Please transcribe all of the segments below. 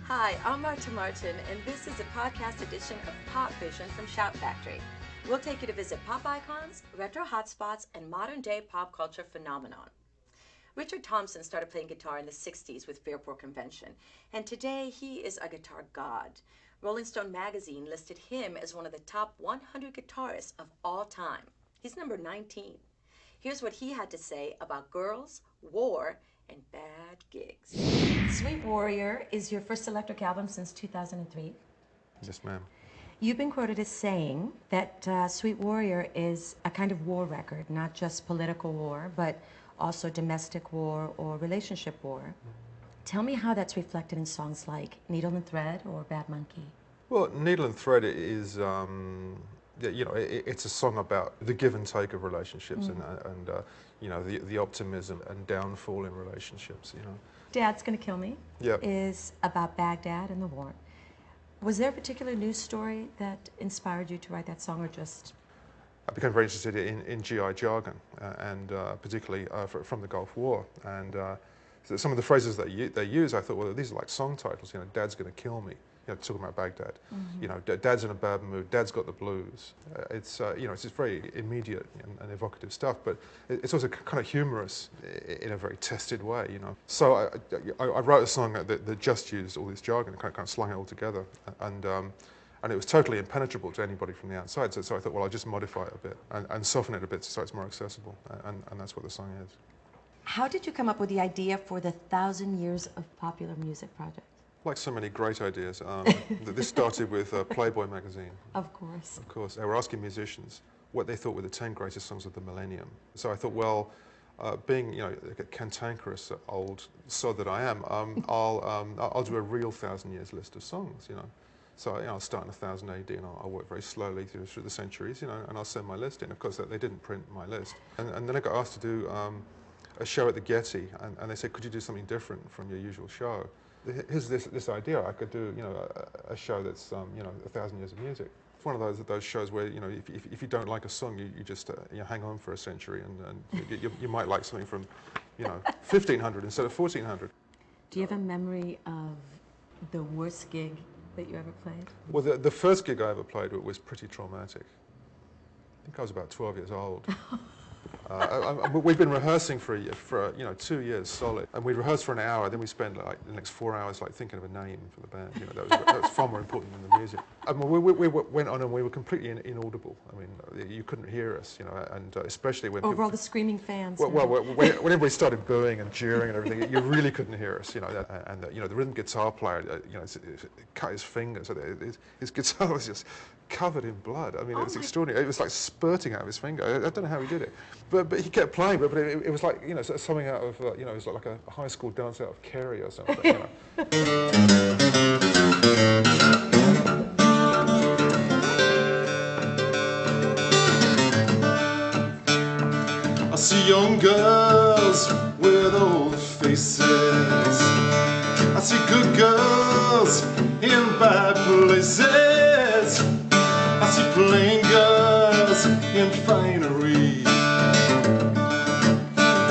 Hi, I'm Marta Martin, and this is a podcast edition of Pop Vision from Shout Factory. We'll take you to visit pop icons, retro hotspots, and modern-day pop culture phenomenon. Richard Thompson started playing guitar in the 60s with Fairport Convention, and today he is a guitar god. Rolling Stone magazine listed him as one of the top 100 guitarists of all time. He's number 19. Here's what he had to say about girls, war, and bad gigs. Sweet Warrior is your first electric album since 2003. Yes, ma'am. You've been quoted as saying that Sweet Warrior is a kind of war record, not just political war, but also domestic war or relationship war. Tell me how that's reflected in songs like Needle and Thread or Bad Monkey. Well, Needle and Thread is, it's a song about the give and take of relationships and the optimism and downfall in relationships, Dad's Gonna Kill Me is about Baghdad and the war. Was there a particular news story that inspired you to write that song, or just? I became very interested in GI jargon, and particularly from the Gulf War. And so some of the phrases that they use, I thought, well, these are like song titles. Dad's gonna kill me. Talking about Baghdad. Dad's in a bad mood. Dad's got the blues. It's just very immediate and evocative stuff, but it's also kind of humorous in a very tested way. So I wrote a song that just used all this jargon, kind of slung it all together, and it was totally impenetrable to anybody from the outside. So I thought, well, I'll just modify it a bit and soften it a bit so it's more accessible, and that's what the song is. How did you come up with the idea for the 1,000 Years of Popular Music project? Like so many great ideas, this started with Playboy magazine. Of course. Of course. They were asking musicians what they thought were the 10 greatest songs of the millennium. So I thought, well, being a cantankerous old sod that I am, I'll do a real 1,000 years list of songs. So I'll start in 1000 AD and I'll work very slowly through the centuries, and I'll send my list in. Of course, they didn't print my list, and then I got asked to do a show at the Getty, and they said, could you do something different from your usual show? Here's this idea. I could do a show that's 1,000 years of music. It's one of those shows where if you don't like a song, you just hang on for a century, and you might like something from 1500 instead of 1400. Do you have a memory of the worst gig that you ever played? Well, the first gig I ever played was pretty traumatic. I think I was about 12 years old. We've been rehearsing for 2 years solid, and we rehearsed for an hour. Then we spent like the next 4 hours thinking of a name for the band. That was far more important than the music. We went on and we were completely inaudible. I mean, you couldn't hear us, and especially when over all the screaming fans. Well, when everybody started booing and jeering and everything, you really couldn't hear us, And the rhythm guitar player, cut his finger, so his guitar was just covered in blood. I mean, it was extraordinary. It was like spurting out of his finger. I don't know how he did it, but he kept playing. But it was like something out of it was like a high school dance out of Kerry or something. I see young girls with old faces. I see good girls in bad places. I see plain girls in finery.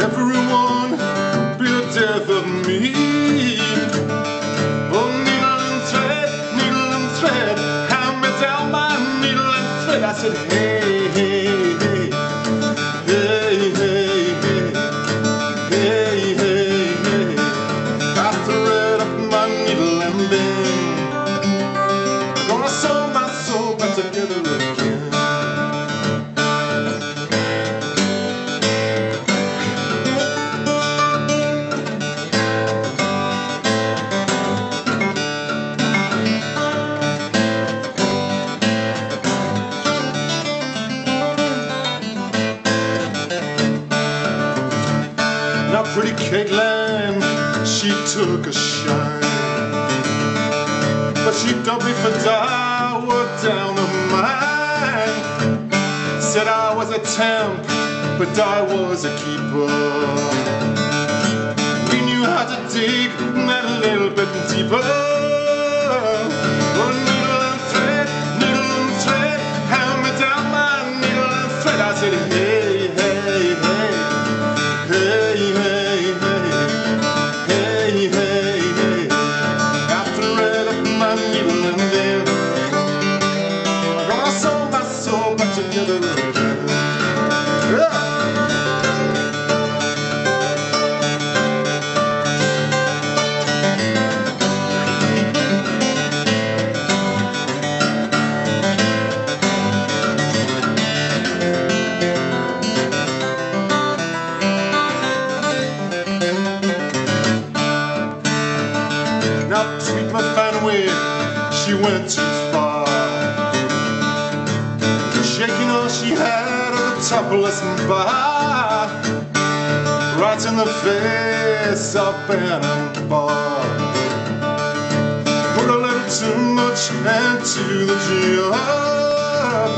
Everyone be the death of me. Oh, needle and thread, hand me down my needle and thread. I said, hey, hey, hey, hey, hey, hey, hey, hey, hey. I thread up my needle and bend. I'm gonna sew my soul back together again. Now pretty Caitlin, she took a shine, but she dumped me for dour down of mine. Said I was a temp, but I was a keeper. We knew how to dig that a little bit deeper. Oh, needle and thread, hand me down my needle and thread. I said, hey, hey, hey, hey, hey, hey, hey, hey, hey. After Now sweet my fine way, she went too far, shaking all she had of the topless bar, right in the face of Bannon Bar. Put a little too much into the job.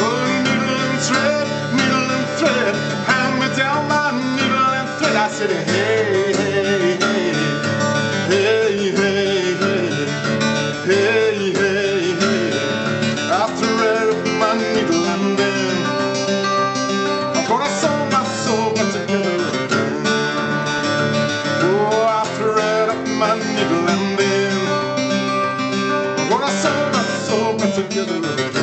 Oh, needle and thread, hand me down my needle and thread. I said, hey, hey, hey, hey, hey, hey, hey, hey, hey. After thread my needle and then I'm gonna sew my soul back together again. Oh, after thread my needle and then I'm gonna sew my soul back together again.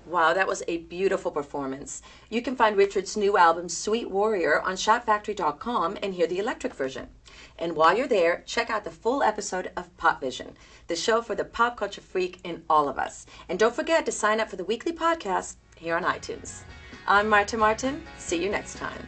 Wow, that was a beautiful performance. You can find Richard's new album, Sweet Warrior, on shoutfactory.com and hear the electric version. And while you're there, check out the full episode of Pop Vision, the show for the pop culture freak in all of us. And don't forget to sign up for the weekly podcast here on iTunes. I'm Marta Martin. See you next time.